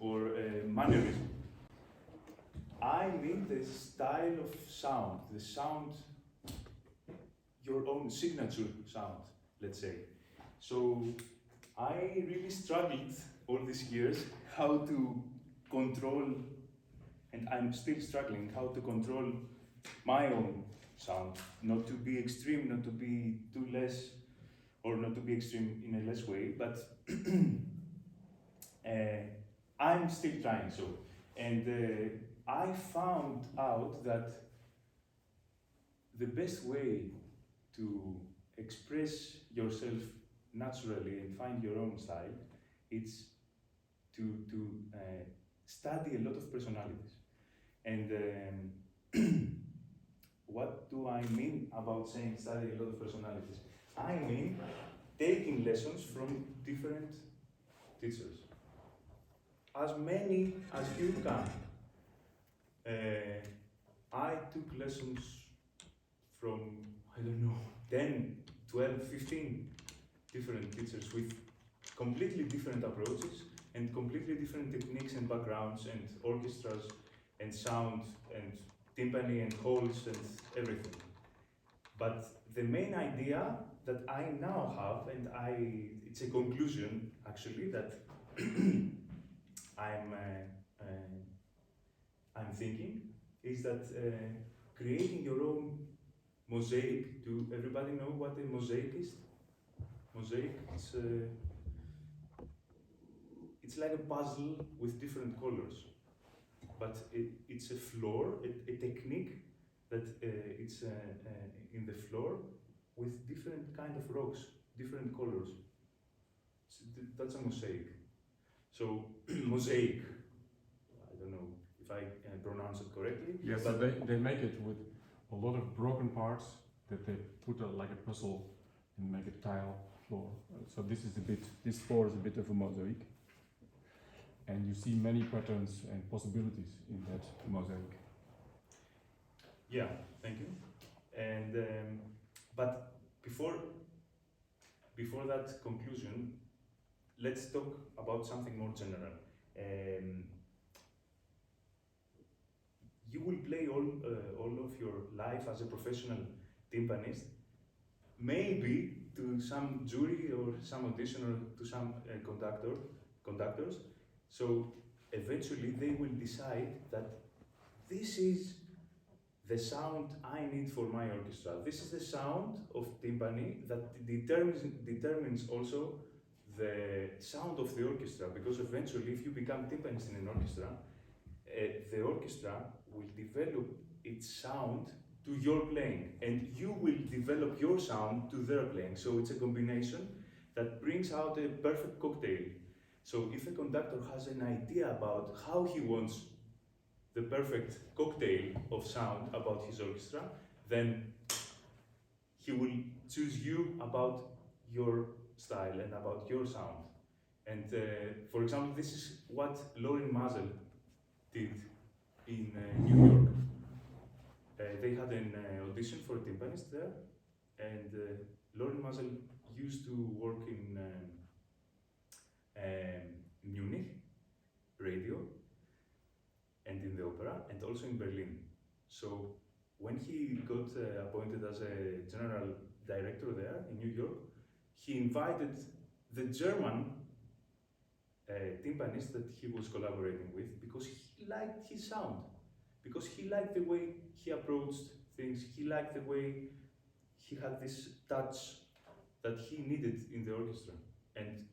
or mannerism. I mean the style of sound, the sound, your own signature sound, let's say. So I really struggled all these years how to control, and I'm still struggling how to control my own sound, not to be extreme, not to be too less, or not to be extreme in a less way, but I'm still trying so. And I found out that the best way to express yourself naturally and find your own style is to study a lot of personalities. And what do I mean about saying study a lot of personalities? I mean taking lessons from different teachers. As many as you can. I took lessons from, I don't know, 10, 12, 15 different teachers with completely different approaches and completely different techniques and backgrounds and orchestras and sound and timpani and holes and everything. But the main idea that I now have, and it's a conclusion actually that I'm thinking, is that creating your own mosaic. Do everybody know what a mosaic is? Mosaic, it's like a puzzle with different colors, but it's a floor, a technique that it's in the floor with different kind of rocks, different colors. So that's a mosaic. So mosaic, I don't know if I pronounce it correctly. Yes, but so they make it with a lot of broken parts that they put like a puzzle and make a tile floor. So this floor is a bit of a mosaic. And you see many patterns and possibilities in that mosaic. Yeah, thank you. And but before that conclusion, let's talk about something more general. You will play all of your life as a professional timpanist, maybe to some jury or some audition or to some conductors. So eventually they will decide that this is the sound I need for my orchestra. This is the sound of timpani that determines also the sound of the orchestra, because eventually if you become timpanist in an orchestra, the orchestra will develop its sound to your playing, and you will develop your sound to their playing. So it's a combination that brings out a perfect cocktail. So if a conductor has an idea about how he wants the perfect cocktail of sound about his orchestra, then he will choose you about your style and about your sound. And for example, this is what Lauren Mazel did in New York. They had an audition for a timpanist there, and Lauren Mazel used to work in Munich radio and in the opera, and also in Berlin. So when he got appointed as a general director there in New York, he invited the German timpanist that he was collaborating with, because he liked his sound, because he liked the way he approached things, he liked the way he had this touch that he needed in the orchestra. And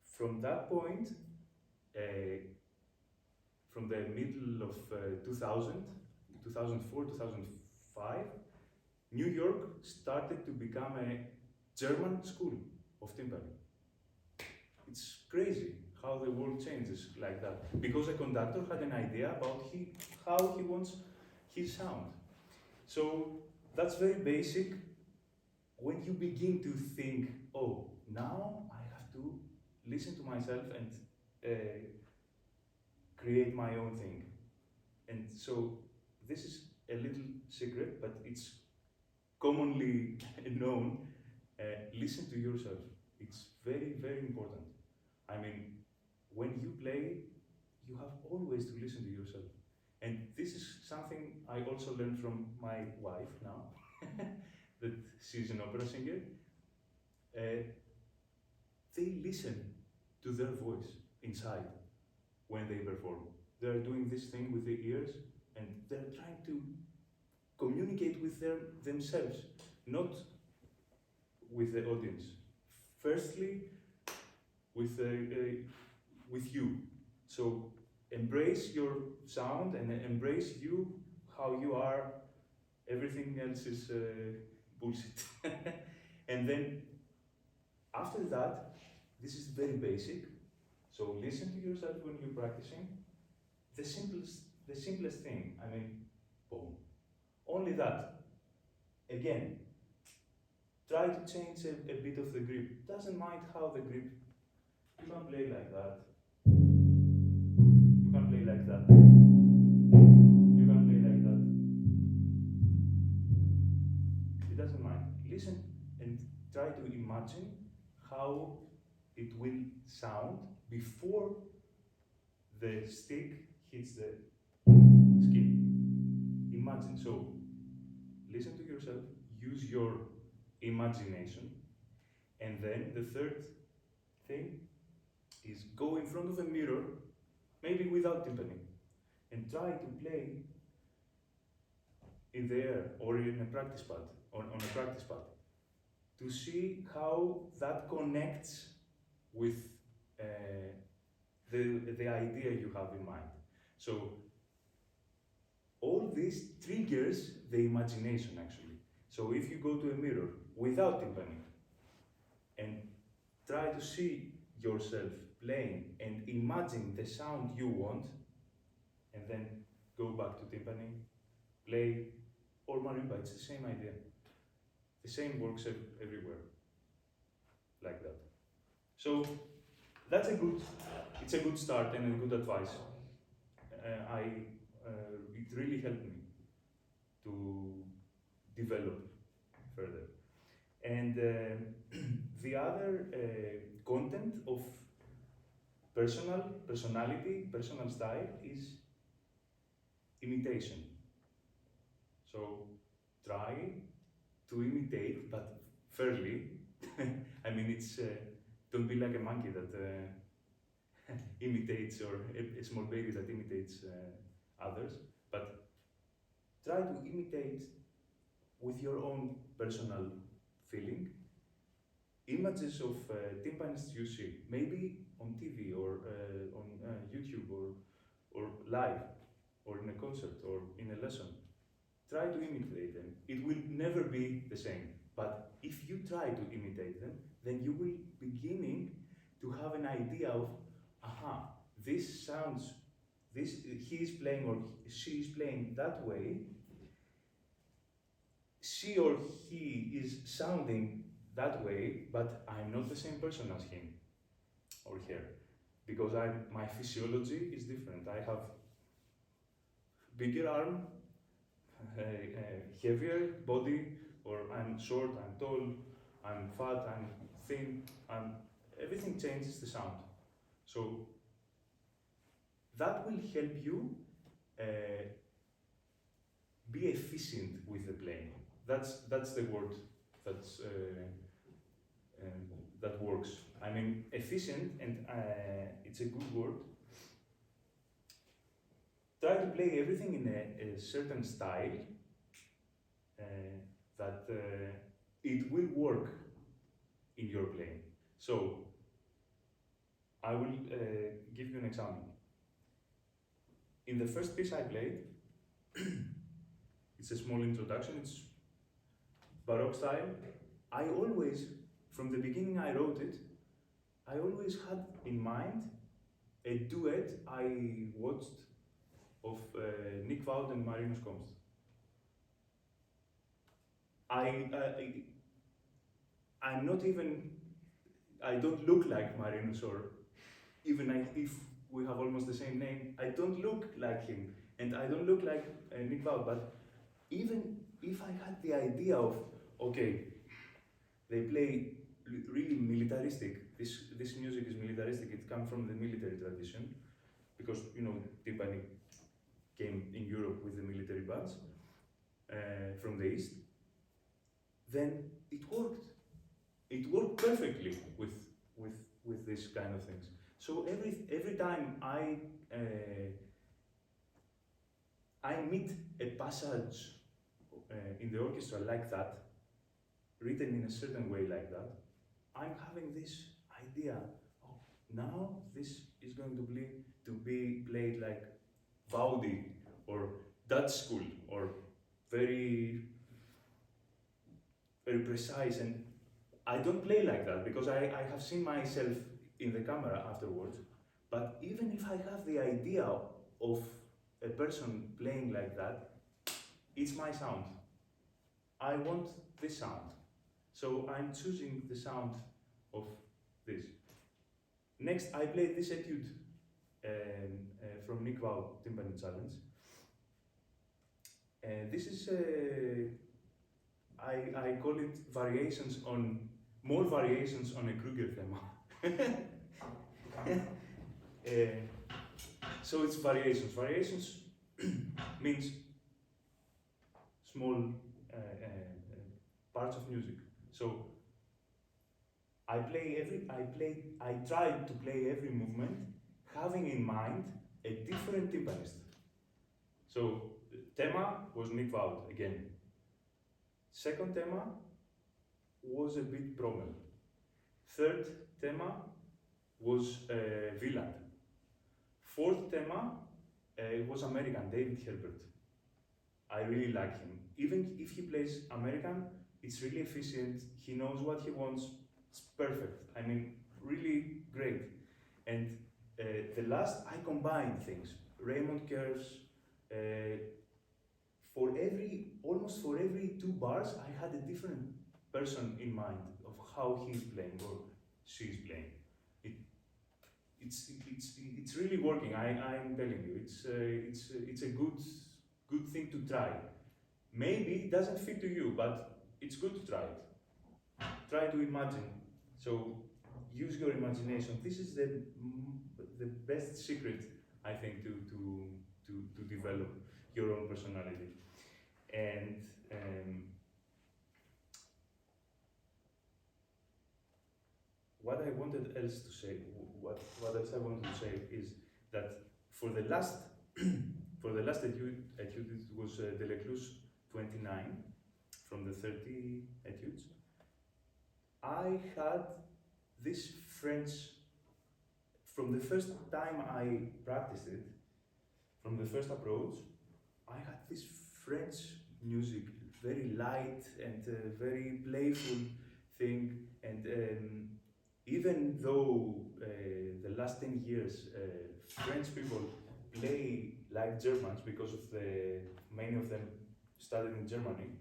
from that point, from the middle of 2000, 2004, 2005, New York started to become a German school of timpani. It's crazy how the world changes like that, because a conductor had an idea about how he wants his sound. So that's very basic. When you begin to think, oh, now I have to listen to myself and create my own thing. And so this is a little secret, but it's commonly known. Listen to yourself. It's very, very important. I mean, when you play, you have always to listen to yourself. And this is something I also learned from my wife now, that she's an opera singer. They listen to their voice inside when they perform. They're doing this thing with their ears and they're trying to communicate with themselves, not with the audience. Firstly, with you. So embrace your sound and embrace you, how you are. Everything else is bullshit. And then after that, this is very basic. So listen to yourself when you're practicing. The simplest thing. I mean, boom. Only that. Again, try to change a bit of the grip. Doesn't mind how the grip. You can play like that. You can play like that. You can play like that. It doesn't mind. Listen and try to imagine how it will sound before the stick hits the skin. Imagine. So, listen to yourself, use your imagination, and then the third thing is go in front of a mirror, maybe without timpani, and try to play in the air or in a practice pad, on a practice pad, to see how that connects with the idea you have in mind. So all this triggers the imagination actually. So if you go to a mirror without timpani and try to see yourself playing and imagine the sound you want, and then go back to timpani, play, or marimba, it's the same idea. The same works everywhere, like that. So that's it's a good start and a good advice. It really helped me to develop further. And the other content of personality, personal style is imitation. So try to imitate, but fairly. I mean, it's don't be like a monkey that imitates, or a small baby that imitates others, but try to imitate with your own personal feeling images of timpanists you see, maybe on TV or on YouTube or live or in a concert or in a lesson. Try to imitate them. It will never be the same, but if you try to imitate them, then you will beginning to have an idea of, aha, this sounds, he is playing or she is playing that way, she or he is sounding that way, but I'm not the same person as him or her, because my physiology is different. I have bigger arm, heavier body, or I'm short, I'm tall, I'm fat, I'm thin, everything changes the sound. So that will help you be efficient with the playing. That's the word that works. I mean, efficient, and it's a good word. Try to play everything in a certain style that it will work in your playing. So, I will give you an example. In the first piece I played, it's a small introduction, it's Baroque style. I always, from the beginning I wrote it, I always had in mind a duet I watched of Nick Wout and Marinos. I'm not even, I don't look like Marinos, or even if we have almost the same name, I don't look like him, and I don't look like Nick Wout, but even if I had the idea of, okay, they play really militaristic, this music is militaristic, it comes from the military tradition, because came in Europe with the military bands from the East, then it worked. It worked perfectly with this kind of things. So every time I meet a passage in the orchestra like that, written in a certain way like that, I'm having this idea, oh, now this is going to be played like Vaudi or Dutch school or very very precise, and I don't play like that because I have seen myself in the camera afterwards. But even if I have the idea of a person playing like that, it's my sound. I want this sound. So I'm choosing the sound of this. Next, I played this etude from Nick Wow Timpani Challenge. This is, I call it more variations on a Kruger theme. So it's variations. Variations means small parts of music. So I try to play every movement having in mind a different timpanist. So tema was Nick Wout again. Second tema was a bit Brommel. Third tema was Wieland. Fourth tema was American, David Herbert. I really like him. Even if he plays American, it's really efficient. He knows what he wants. It's perfect. I mean, really great. And the last, I combined things. Raymond curves. Almost for every 2 bars, I had a different person in mind of how he's playing or she's playing. It's really working. I'm telling you, it's a good thing to try. Maybe it doesn't fit to you, but it's good to try it. Try to imagine. So use your imagination. This is the best secret, I think, to develop your own personality. And what I wanted else to say, what else I wanted to say is that for the last etude, it was Delecluse 29 from the 30 etudes. I had this French, from the first time I practiced it, from the first approach, I had this French music, very light and very playful thing. And even though the last 10 years French people play like Germans because of many of them studied in Germany,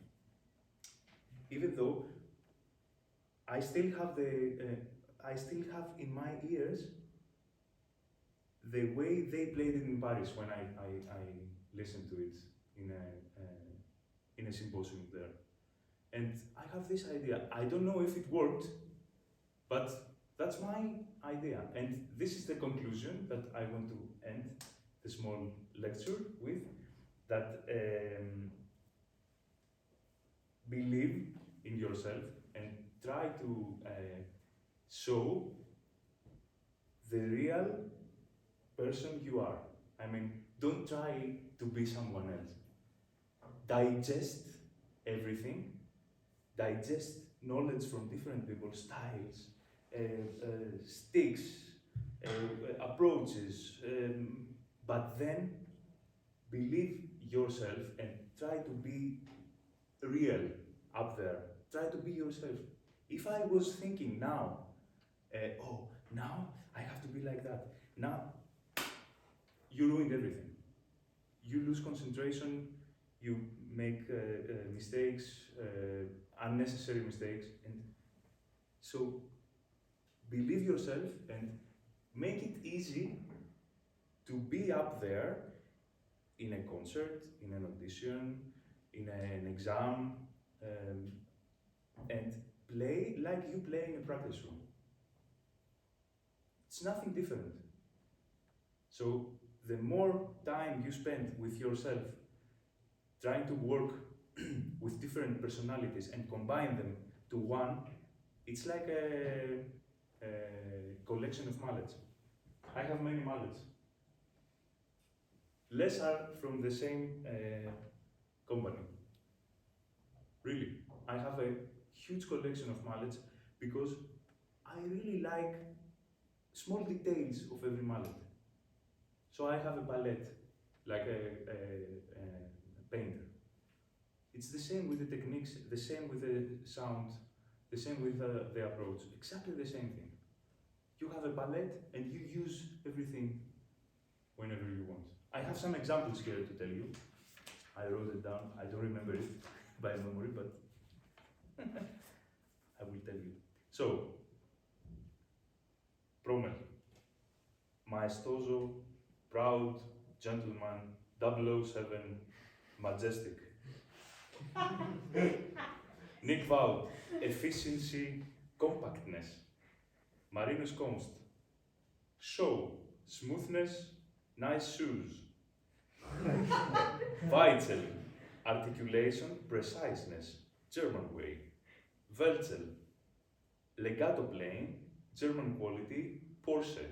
even though I still have in my ears the way they played it in Paris when I listened to it in a symposium there. And I have this idea. I don't know if it worked, but that's my idea. And this is the conclusion that I want to end the small lecture with, that believe in yourself and try to show the real person you are. I mean, don't try to be someone else. Digest everything, digest knowledge from different people's styles, sticks, approaches, but then believe yourself and try to be real up there. Try to be yourself. If I was thinking now, now I have to be like that, now you ruined everything. You lose concentration, you make mistakes, unnecessary mistakes, and so believe yourself and make it easy to be up there in a concert, in an audition, in an exam, and play like you play in a practice room. It's nothing different. So the more time you spend with yourself, trying to work with different personalities and combine them to one, it's like a collection of mallets. I have many mallets. Less are from the same company. Really, I have a huge collection of mallets because I really like small details of every mallet. So I have a palette, like a painter. It's the same with the techniques, the same with the sound, the same with the approach, exactly the same thing. You have a palette and you use everything whenever you want. I have some examples here to tell you. I wrote it down, I don't remember it by memory, but I will tell you. So, Promel, maestoso, proud, gentleman, 007, majestic. Nick Wout, efficiency, compactness. Marinos Const, show, smoothness, nice shoes. Weitzel, articulation, preciseness, German way. Welzel, legato playing, German quality, Porsche.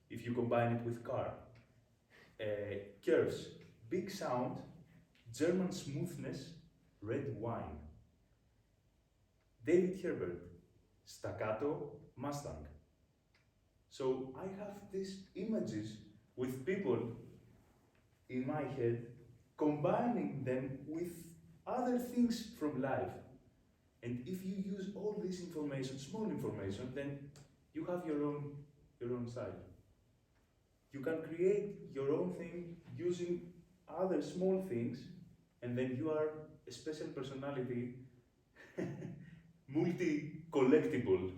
If you combine it with car. Curves, big sound, German smoothness, red wine. David Herbert, staccato, Mustang. So I have these images with people in my head, combining them with other things from life. And if you use all this information, small information, then you have your own style. You can create your own thing using other small things, and then you are a special personality, multi-collectible,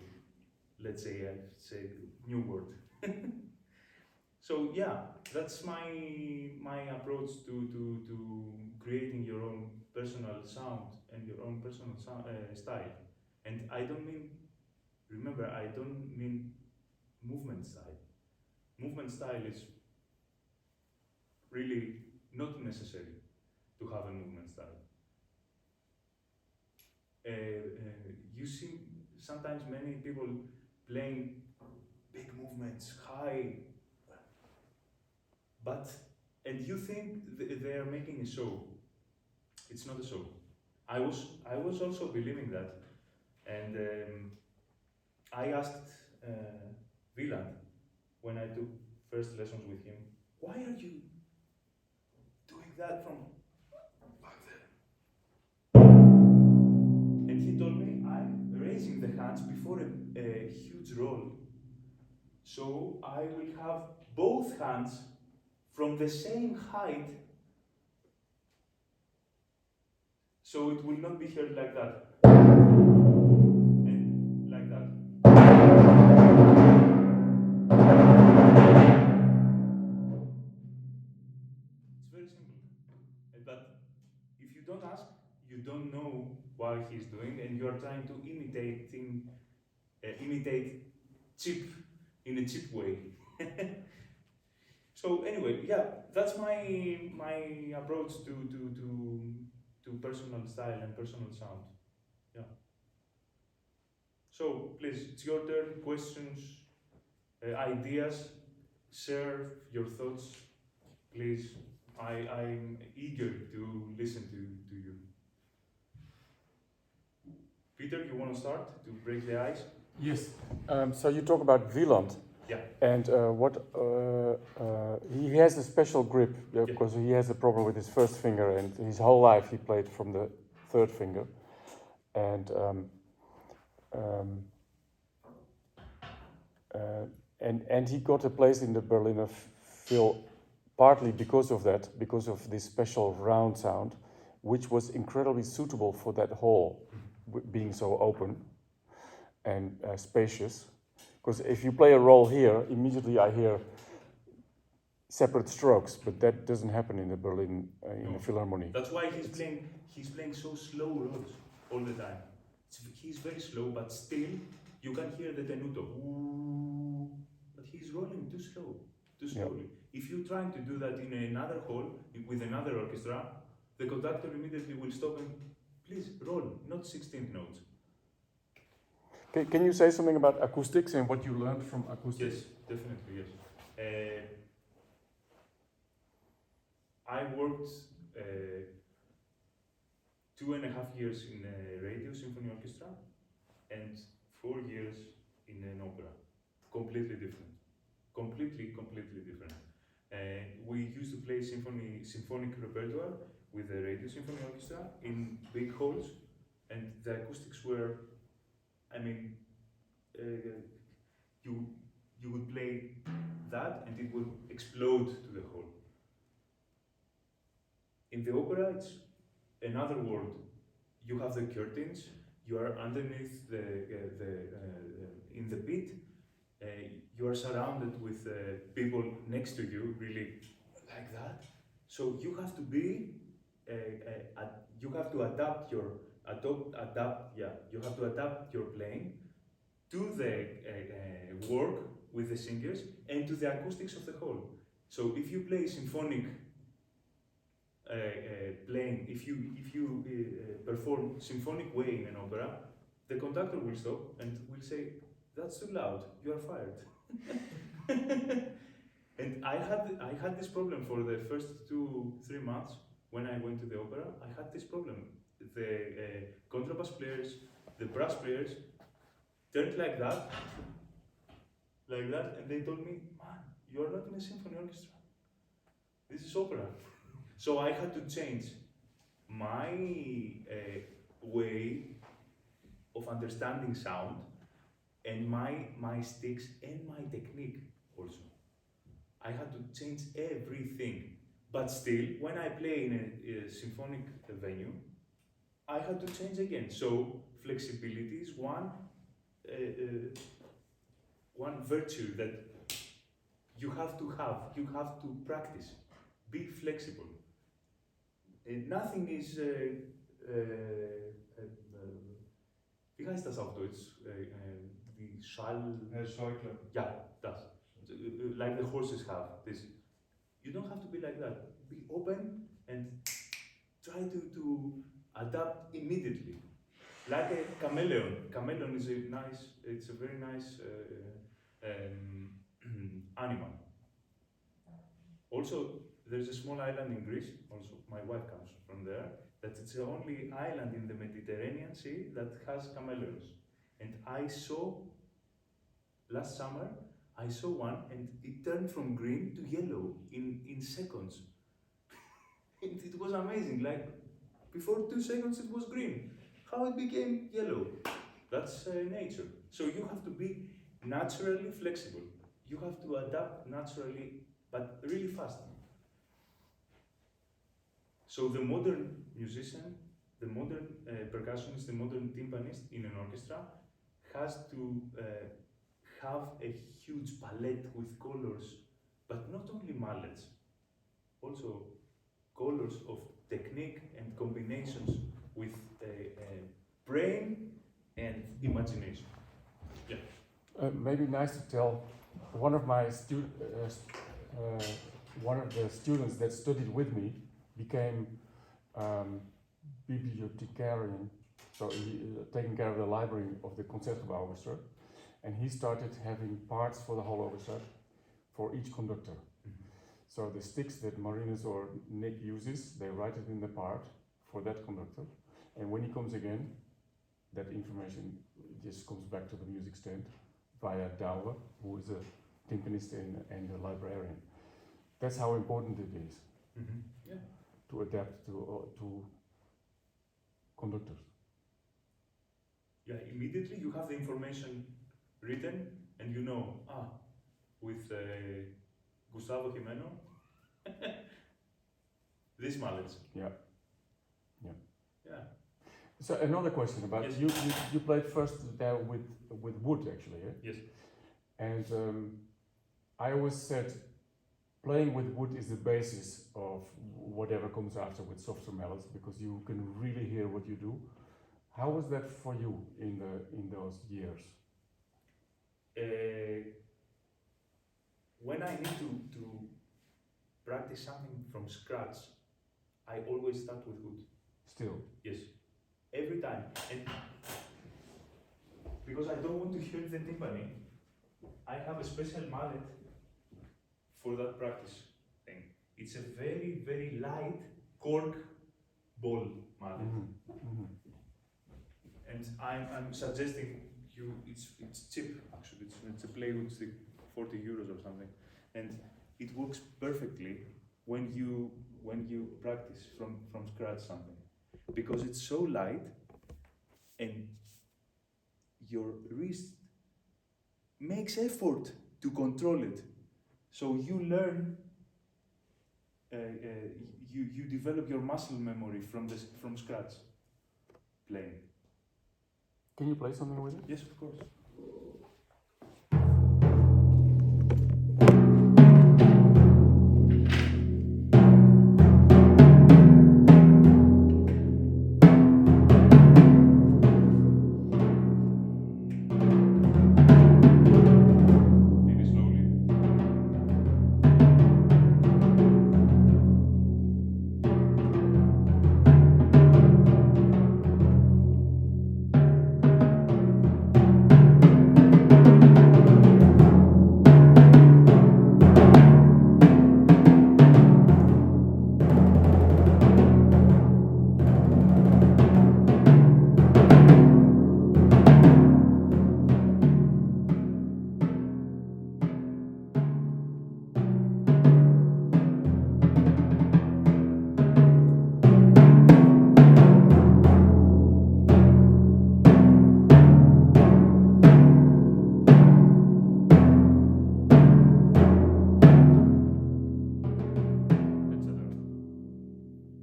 let's say, new word. So yeah, that's my approach to creating your own personal sound and your own personal style. And I don't mean, remember, I don't mean movement style. Movement style is really not necessary to have a movement style. You see sometimes many people playing big movements, high, and you think they are making a show. It's not a show. I was also believing that, and I asked Wieland when I took first lessons with him, why are you doing that from back there? And he told me, I'm raising the hands before a huge roll, so I will have both hands from the same height, so it will not be heard like that. And like that. It's very simple. But if you don't ask, you don't know what he's doing, and you are trying to imitate cheap in a cheap way. So anyway, yeah, that's my approach to personal style and personal sound. Yeah. So please, it's your turn. Questions, ideas, share your thoughts. Please, I'm eager to listen to you. Peter, you want to start to break the ice? Yes. So you talk about Wieland. Yeah. And he has a special grip because he has a problem with his first finger, and his whole life he played from the third finger, and he got a place in the Berliner Phil partly because of that, because of this special round sound, which was incredibly suitable for that hall, being so open and spacious. Because if you play a roll here, immediately I hear separate strokes, but that doesn't happen in the Berlin the Philharmonic. That's why he's playing so slow rolls all the time. He's very slow, but still you can hear the tenuto. Ooh, but he's rolling too slow. too slowly. If you're trying to do that in another hall with another orchestra, the conductor immediately will stop and please roll, not 16th notes. Can you say something about acoustics and what you learned from acoustics? Yes, definitely, yes. I worked 2.5 years in a radio symphony orchestra and 4 years in an opera. Completely different. Completely different. We used to play symphonic repertoire with the radio symphony orchestra in big halls, and the acoustics were, I mean, you would play that and it would explode to the hall. In the opera, it's another world. You have the curtains. You are underneath in the pit. You are surrounded with people next to you, really like that. So you have to be. You have to adapt your You have to adapt your playing to the work with the singers and to the acoustics of the hall. So if you play symphonic playing, if you perform symphonic way in an opera, the conductor will stop and will say, "That's too loud. You are fired." And I had this problem for the first 2-3 months when I went to the opera. I had this problem. The contrabass players, the brass players, turned like that, and they told me, "Man, you are not in a symphony orchestra. This is opera." So I had to change my way of understanding sound and my sticks and my technique also. I had to change everything. But still, when I play in a symphonic venue, I had to change again. So flexibility is one virtue that you have to have. You have to practice. Be flexible. Nothing is. Wie heißt das auf Deutsch? Die Schall. Scheuklappen. Yeah, das. Like the horses have. This. You don't have to be like that. Be open and try to adapt immediately. Like a chameleon. Chameleon is it's a very nice animal. Also, there's a small island in Greece, also my wife comes from there, that it's the only island in the Mediterranean Sea that has chameleons. And last summer, I saw one and it turned from green to yellow in seconds. And it was amazing, like before 2 seconds it was green. How it became yellow? That's nature. So you have to be naturally flexible. You have to adapt naturally, but really fast. So the modern musician, the modern percussionist, the modern timpanist in an orchestra has to have a huge palette with colors, but not only mallets, also colors of technique and combinations with brain and imagination. Yeah. Maybe nice to tell. One of my one of the students that studied with me became bibliothecarian, so taking care of the library of the Concertgebouw Orchestra, and he started having parts for the whole orchestra for each conductor. Mm-hmm. So the sticks that Marinos or Nick uses, they write it in the part for that conductor, and when he comes again, that information just comes back to the music stand via Douwe, who is a timpanist and a librarian. That's how important it is. Mm-hmm. Yeah. To adapt to conductors. Yeah, immediately you have the information written and you know, with Gustavo Jimeno, these mallets. Yeah. So another question about yes. You played first there with wood actually, yeah? Yes. And I always said playing with wood is the basis of whatever comes after with softer melodies because you can really hear what you do. How was that for you in those years? when I need to practice something from scratch, I always start with wood. Still. Yes, every time. And because I don't want to hurt the timpani, I have a special mallet for that practice thing. It's a very, very light cork ball mallet. And I'm suggesting you, it's cheap actually, it's a plywood stick, 40 euros or something. And it works perfectly when you practice from scratch something. Because it's so light and your wrist makes effort to control it. So you learn, you develop your muscle memory from scratch playing. Can you play something with it? Yes, of course. Maybe slowly.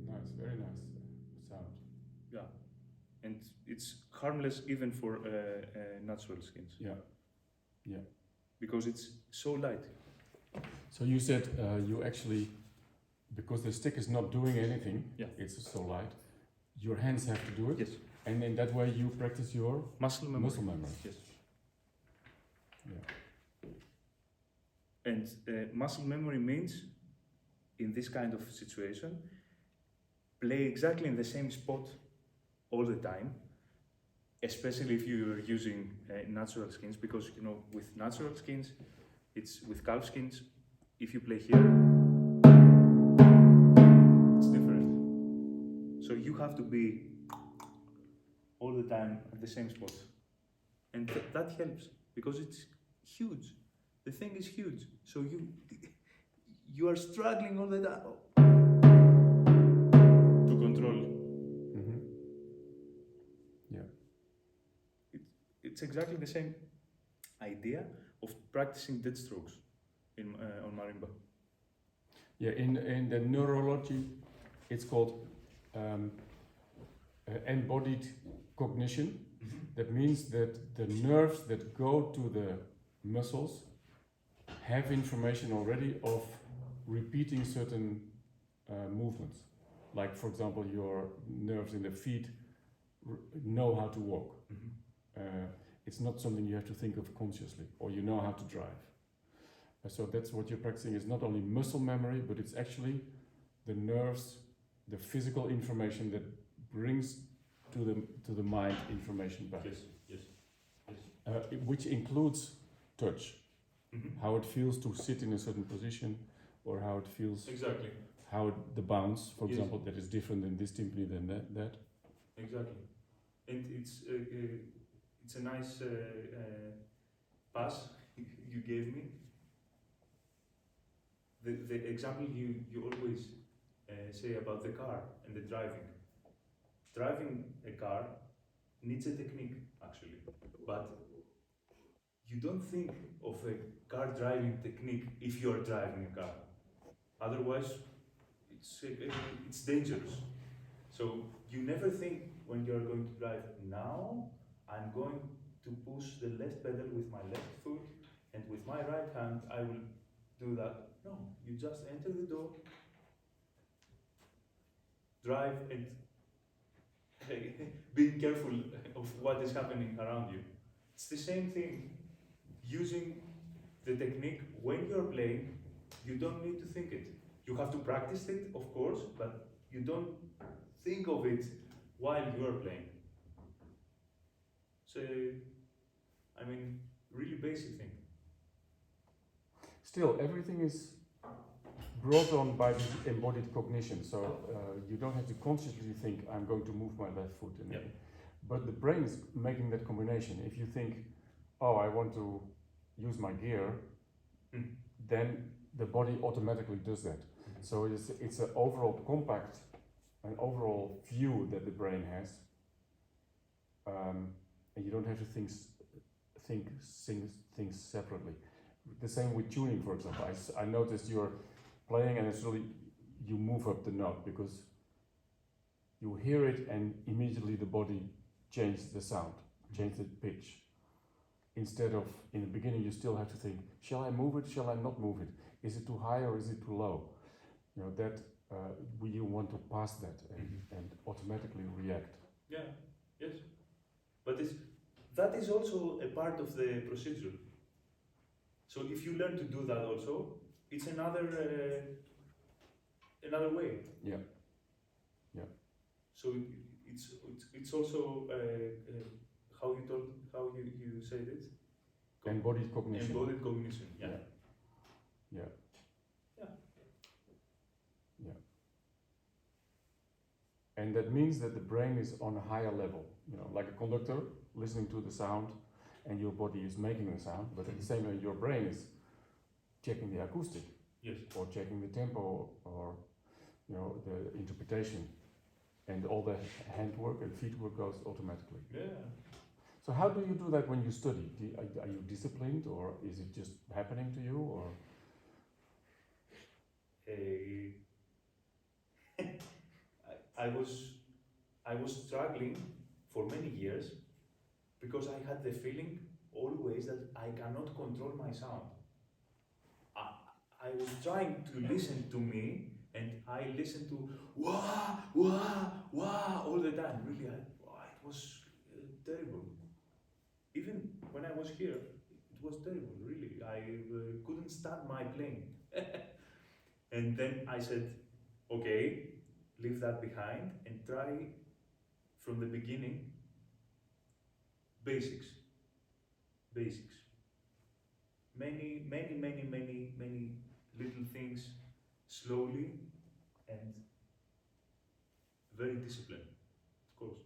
Nice, very nice sound. Yeah, and it's harmless even for natural skins. Yeah, yeah. Because it's so light. So you said you actually, because the stick is not doing anything, Yeah. it's so light, your hands have to do it. Yes. And in that way you practice your Muscle memory. muscle memory. Yes. Yeah. And muscle memory means, in this kind of situation, play exactly in the same spot all the time, especially if you are using natural skins, because you know with natural skins, it's with calf skins. If you play here, it's different. So you have to be all the time at the same spot, and that helps because it's huge. The thing is huge, so you are struggling all the time to control. Mm-hmm. Yeah. It's exactly the same idea of practicing dead strokes on marimba. Yeah, in the neurology, it's called embodied cognition. That means that the nerves that go to the muscles have information already of repeating certain movements. Like, for example, your nerves in the feet know how to walk. It's not something you have to think of consciously, or you know how to drive. So that's what you're practicing, is not only muscle memory, but it's actually the nerves, the physical information that brings to the mind information back. Yes, yes, yes. Which includes touch, Mm-hmm. how it feels to sit in a certain position, or how it feels, Exactly. how the bounce, for Yes. example, that is different in this timpani than that. Exactly. And it's a nice pass you gave me. The example you always say about the car and the driving. Driving a car needs a technique, actually, but you don't think of a car driving technique if you are driving a car. Otherwise, it's dangerous. So you never think when you are going to drive, now I'm going to push the left pedal with my left foot, and with my right hand I will do that. No, you just enter the door, drive, and being careful of what is happening around you. It's the same thing, using the technique, when you're playing, you don't need to think it. You have to practice it, of course, but you don't think of it while you are playing. So, I mean, really basic thing. Still, everything is brought on by this embodied cognition. So you don't have to consciously think, I'm going to move my left foot. But the brain is making that combination. If you think, oh, I want to use my gear, then the body automatically does that. So it's an overall compact, an overall view that the brain has. And you don't have to think things separately. The same with tuning, for example. I noticed you're playing and it's really, you move up the note because you hear it and immediately the body changes the sound, changes the pitch. Instead of, in the beginning, you still have to think, shall I move it, shall I not move it? Is it too high or is it too low? You know, that you want to pass that and automatically react. Yeah, yes. But that is also a part of the procedure. So if you learn to do that also, it's another way. Yeah. Yeah. So it's also how you said it. Embodied cognition. Embodied cognition. Yeah. Yeah. Yeah. Yeah. And that means that the brain is on a higher level. You know, like a conductor listening to the sound, and your body is making the sound, but at the same time your brain is checking the acoustic. Yes. Or checking the tempo, or you know, the interpretation, and all the handwork and feet work goes automatically. Yeah. So how do you do that when you study? Are you disciplined, or is it just happening to you, or? I was struggling for many years because I had the feeling always that I cannot control my sound. I was trying to listen to me, and I listened to wah, wah, wah all the time. Really, it was terrible. Even when I was here, it was terrible, really. I couldn't stand my playing. And then I said, okay, leave that behind and try from the beginning, basics. Many little things, slowly and very disciplined, of course,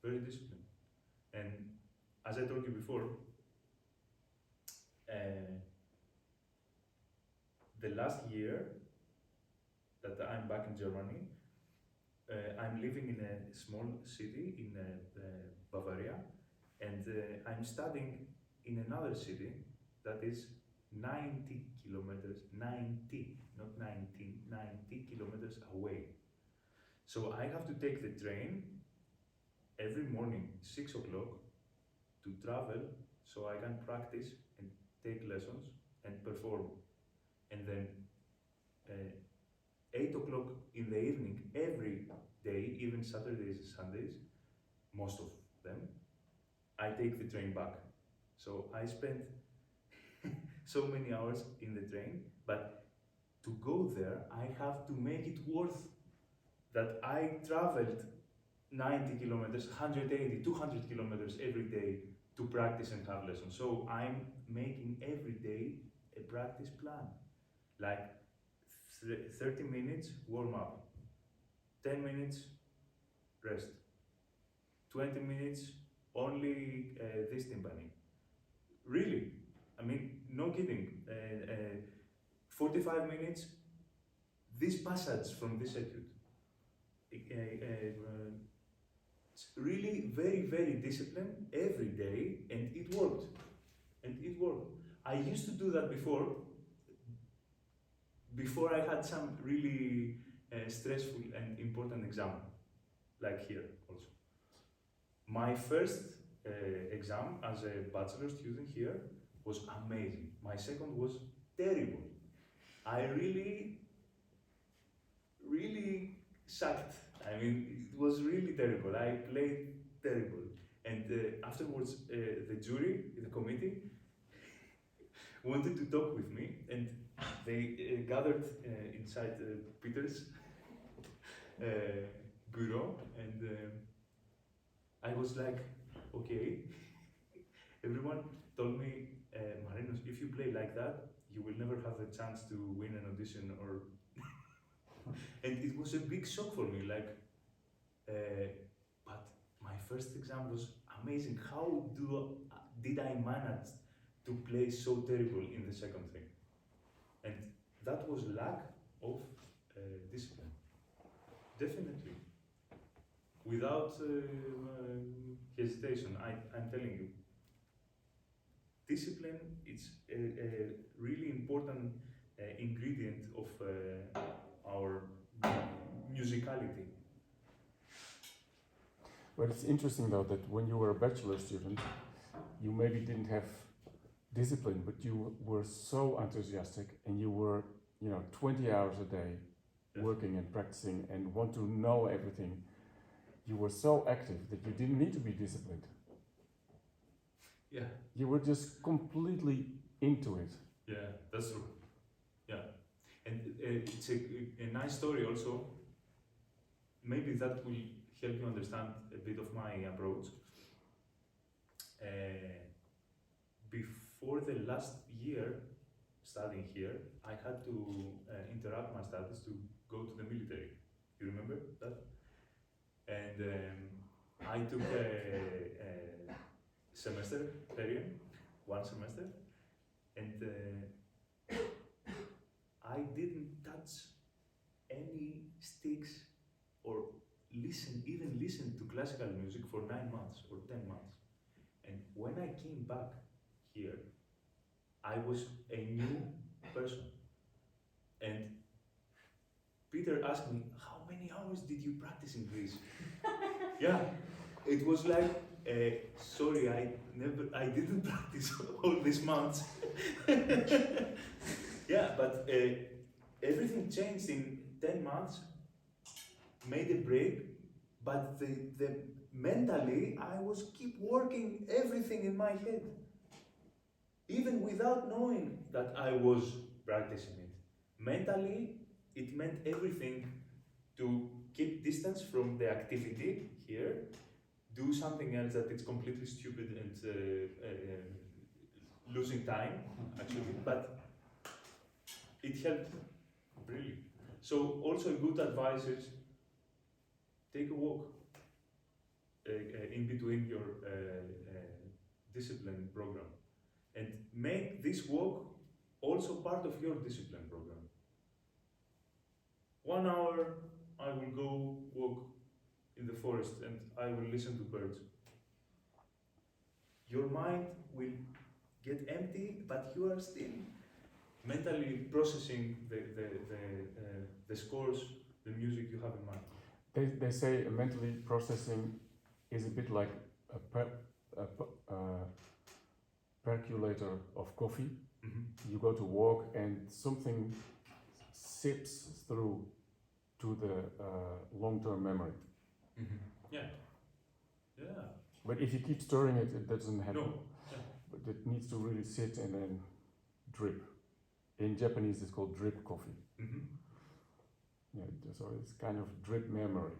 very disciplined. And as I told you before, the last year that I'm back in Germany, I'm living in a small city in Bavaria, and I'm studying in another city that is 90 kilometers, 90, not 19, 90 kilometers away. So I have to take the train every morning, 6 o'clock, to travel so I can practice and take lessons and perform. And then 8 o'clock in the evening, every day, even Saturdays and Sundays, most of them, I take the train back. So I spent so many hours in the train, but to go there, I have to make it worth that I traveled 90 kilometers, 180, 200 kilometers every day to practice and have lessons. So I'm making every day a practice plan. Like 30 minutes warm up, 10 minutes rest, 20 minutes only this timpani. Really, I mean, no kidding. 45 minutes this passage from this etude. It's really very disciplined every day, and it worked. I used to do that before I had some really stressful and important exam, like here also. My first exam as a bachelor student here was amazing. My second was terrible. I really sucked. I mean, it was really terrible. I played terrible. And afterwards, the jury, the committee, wanted to talk with me, and they gathered inside Peter's bureau, and I was like, okay. Everyone told me, Marinos, if you play like that, you will never have the chance to win an audition, or. And it was a big shock for me, like, but my first exam was amazing. How did I manage to play so terrible in the second thing? And that was lack of discipline. Definitely. Without hesitation, I'm telling you. Discipline is a really important ingredient of our musicality. But it's interesting though that when you were a bachelor student, you maybe didn't have discipline, but you were so enthusiastic and you were, 20 hours a day working and practicing and want to know everything. You were so active that you didn't need to be disciplined. Yeah. You were just completely into it. Yeah, that's true. Yeah. And it's a nice story also. Maybe that will help you understand a bit of my approach. Before the last year studying here, I had to interrupt my studies to go to the military. You remember that? And I took a semester period, 1 semester, and I didn't touch any sticks or even listen to classical music for 9 months or 10 months. And when I came back here, I was a new person. And Peter asked me, how many hours did you practice in Greece? Yeah, it was like, sorry, I didn't practice all these months. Yeah, but everything changed in 10 months, made a break, but the mentally, I was keep working everything in my head. Even without knowing that I was practicing it. Mentally, it meant everything to keep distance from the activity here, do something else that is completely stupid and losing time, actually, but it helped, really. So also a good advice is take a walk in between your discipline program, and make this walk also part of your discipline program. 1 hour, I will go walk in the forest and I will listen to birds. Your mind will get empty, but you are still mentally processing the scores, the music you have in mind. They say mentally processing is a bit like a percolator of coffee. Mm-hmm. You go to walk and something sips through to the long-term memory. Mm-hmm. Yeah. Yeah. But if you keep stirring it, it doesn't happen. No. Yeah. But it needs to really sit and then drip. In Japanese, it's called drip coffee. Mm-hmm. Yeah, so it's kind of drip memory.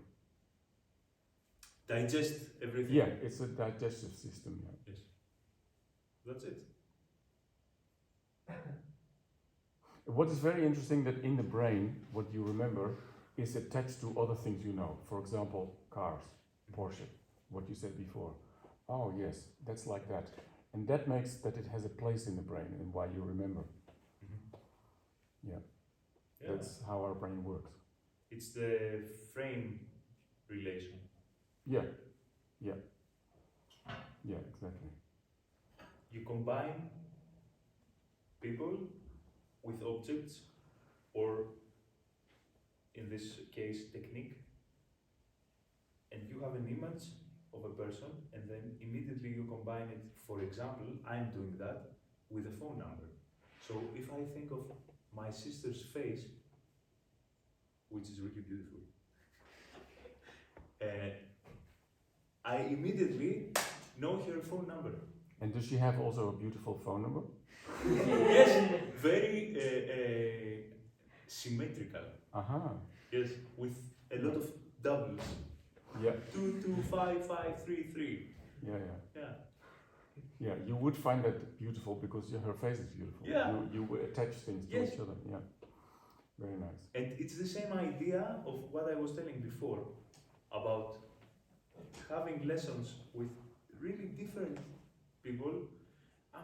Digest everything. Yeah, it's a digestive system. Yeah. Yes. That's it. What is very interesting that in the brain, what you remember is attached to other things you know. For example, cars, Porsche, what you said before. Oh yes, that's like that. And that makes that it has a place in the brain and why you remember. Mm-hmm. Yeah. That's how our brain works. It's the frame relation. Yeah, yeah, yeah, exactly. You combine people with objects, or in this case, technique, and you have an image of a person, and then immediately you combine it. For example, I'm doing that with a phone number. So if I think of my sister's face, which is really beautiful, I immediately know her phone number. And does she have also a beautiful phone number? Yes, very symmetrical. Yes, with a lot of doubles. Yeah. 225533. Yeah. Yeah. Yeah, you would find that beautiful because her face is beautiful. Yeah. You attach things to each other. Yeah. Very nice. And it's the same idea of what I was telling before about having lessons with really different people.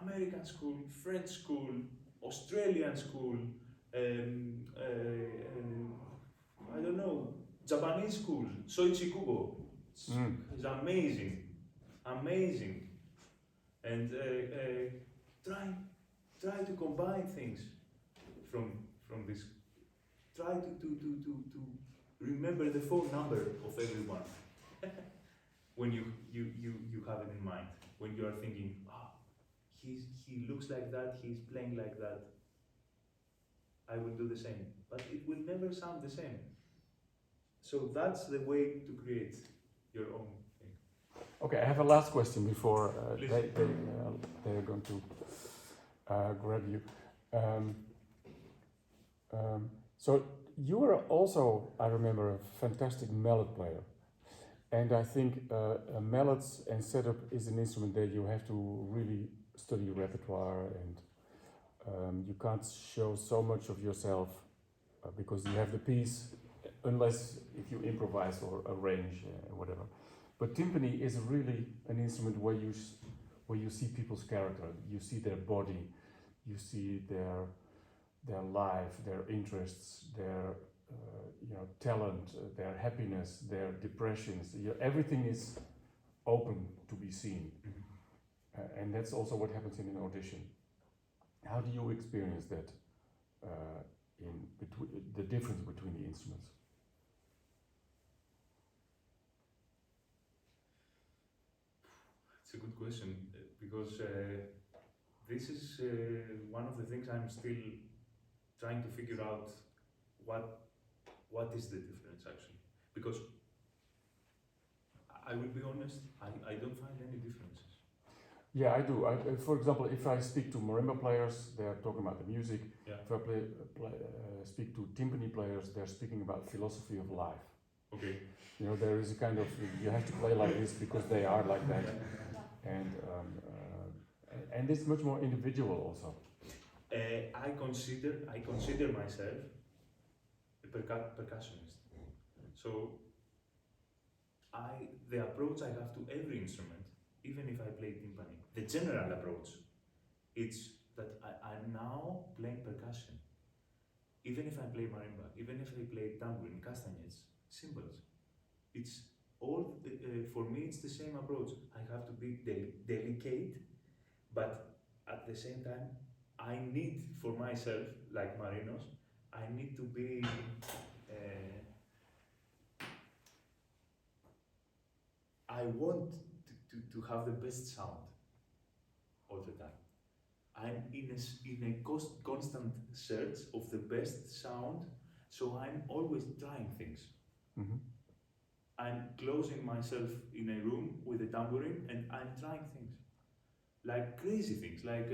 American school, French school, Australian school, I don't know, Japanese school, Soichi Kubo. It's amazing, amazing. And try to combine things from this. Try to remember the phone number of everyone when you have it in mind. When you are thinking, he looks like that, he's playing like that, I will do the same. But it will never sound the same. So that's the way to create your own thing. Okay, I have a last question before they're going to grab you. So you were also, I remember, a fantastic mallet player. And I think mallets and setup is an instrument that you have to really study repertoire, and you can't show so much of yourself because you have the piece, unless if you improvise or arrange whatever. But timpani is really an instrument where you see people's character, you see their body, you see their life, their interests, their talent, their happiness, their depressions. Everything is open to be seen. And that's also what happens in an audition. How do you experience that the difference between the instruments? It's a good question because this is one of the things I'm still trying to figure out. What is the difference actually? Because I will be honest, I don't find any differences. Yeah, I do. For example, if I speak to marimba players, they're talking about the music. Yeah. If I speak to timpani players, they're speaking about philosophy of life. Okay. There is a kind of, you have to play like this because they are like that. And it's much more individual also. I consider myself a percussionist. So the approach I have to every instrument, even if I play timpani, the general approach, it's that I'm now playing percussion. Even if I play marimba, even if I play tambourine, castanets, cymbals, it's all, for me it's the same approach. I have to be delicate, but at the same time, I need for myself, like Marinos, I need to be I want to have the best sound all the time. I'm in a constant search of the best sound, so I'm always trying things. Mm-hmm. I'm closing myself in a room with a tambourine and I'm trying things. Like crazy things, like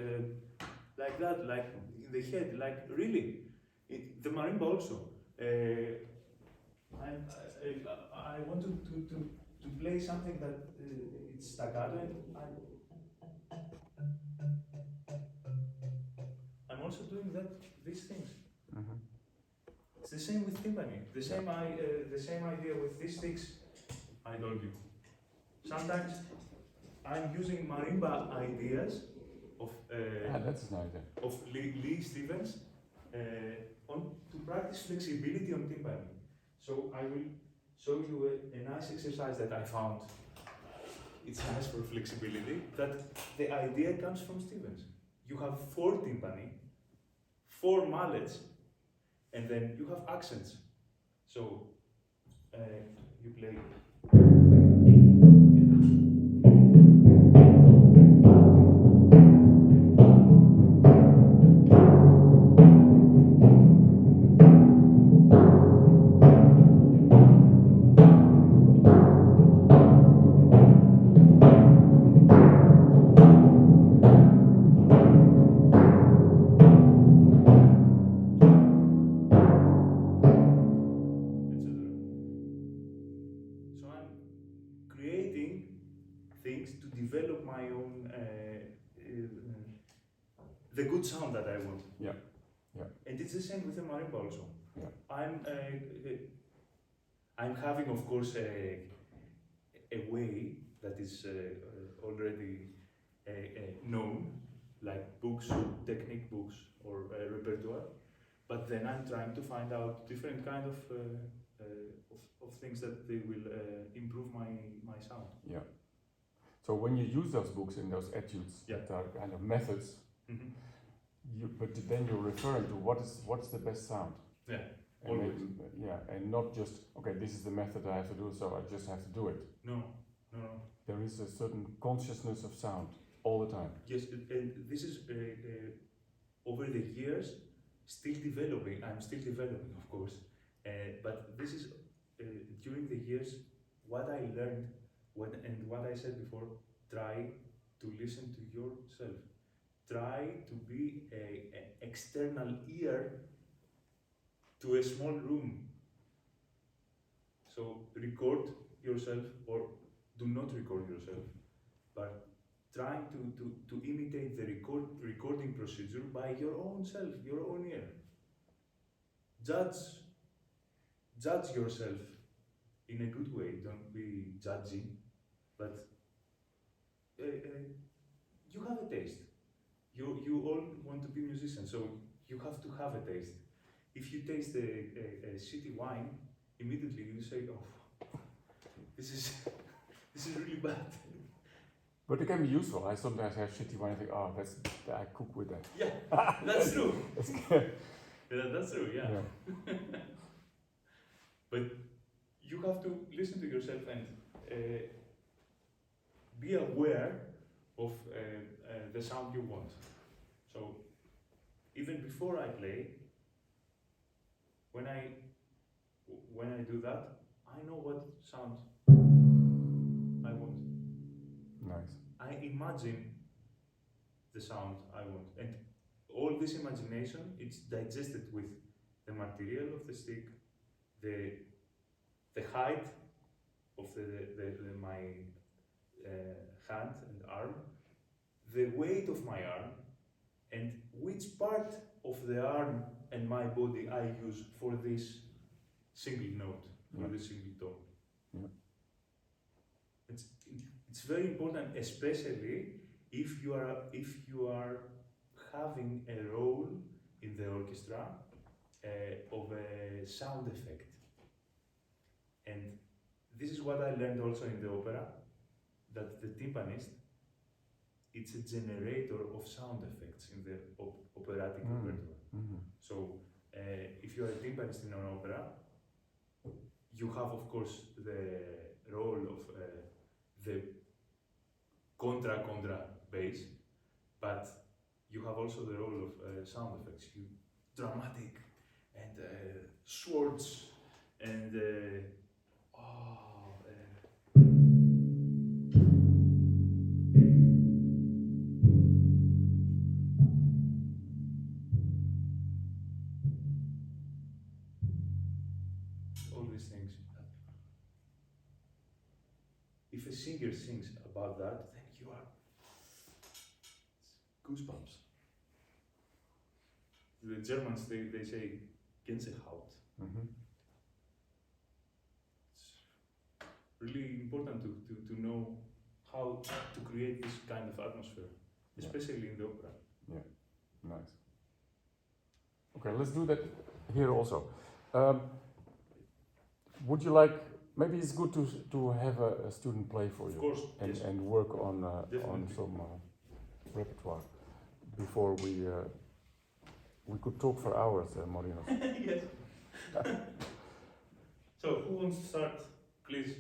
that, like in the head, like really. The marimba also. I want to play something that it's staccato, and I'm also doing these things. Mm-hmm. It's the same with timpani. The same idea with these sticks. I told you. Sometimes I'm using marimba ideas of that's nice. of Lee Stevens to practice flexibility on timpani. So I will show you a nice exercise that I found. It's nice for flexibility. That the idea comes from Stevens. You have 4 timpani, 4 mallets, and then you have accents. So you play. develop my own the good sound that I want. Yeah. Yeah. And it's the same with the marimba also. Yeah. I'm having, of course, a way that is already known, like books, technique books, or repertoire. But then I'm trying to find out different kind of things that they will improve my sound. Yeah. So when you use those books in those etudes, Yeah. that are kind of methods, Mm-hmm. but then you're referring to what's the best sound. Yeah. And Always. and not just okay, this is the method I have to do, so I just have to do it. No. There is a certain consciousness of sound all the time. Yes, and this is over the years still developing. I'm still developing, of course, but this is during the years what I learned and what I said before. Try to listen to yourself. Try to be an external ear to a small room. So record yourself or do not record yourself, but trying to imitate the recording procedure by your own self, your own ear. Judge yourself in a good way. Don't be judging, but you have a taste. You all want to be musicians, so you have to have a taste. If you taste a shitty wine, immediately you say, "Oh, this is really bad." But it can be useful. I sometimes have shitty wine and think, oh, I cook with that. Yeah, that's true. Yeah, that's true. Yeah. But you have to listen to yourself and be aware of the sound you want. So even before I play, when I do that, I know what sound I want. Nice. I imagine the sound I want, and all this imagination, it's digested with the material of the stick, the height of my hand and arm, the weight of my arm, and which part of the arm and my body I use for this single note, for this single tone. Yeah. It's very important, especially if you are having a role in the orchestra of a sound effect. And this is what I learned also in the opera, that the timpanist, it's a generator of sound effects in the operatic repertoire. Mm-hmm. So if you are a timpanist in an opera, you have, of course, the role of the contra bass, but you have also the role of sound effects. You dramatic and swords and all these things. If a singer sings about that, then you are goosebumps. The Germans, they say Gänsehaut. Mm-hmm. It's really important to know how to create this kind of atmosphere, especially in the opera. Yeah, nice. Okay, let's do that here also. Would you like? Maybe it's good to have a student play for you, Of course, and yes. and work on Definitely. some repertoire before we could talk for hours, Marinos. Yes. So, who wants to start? Please.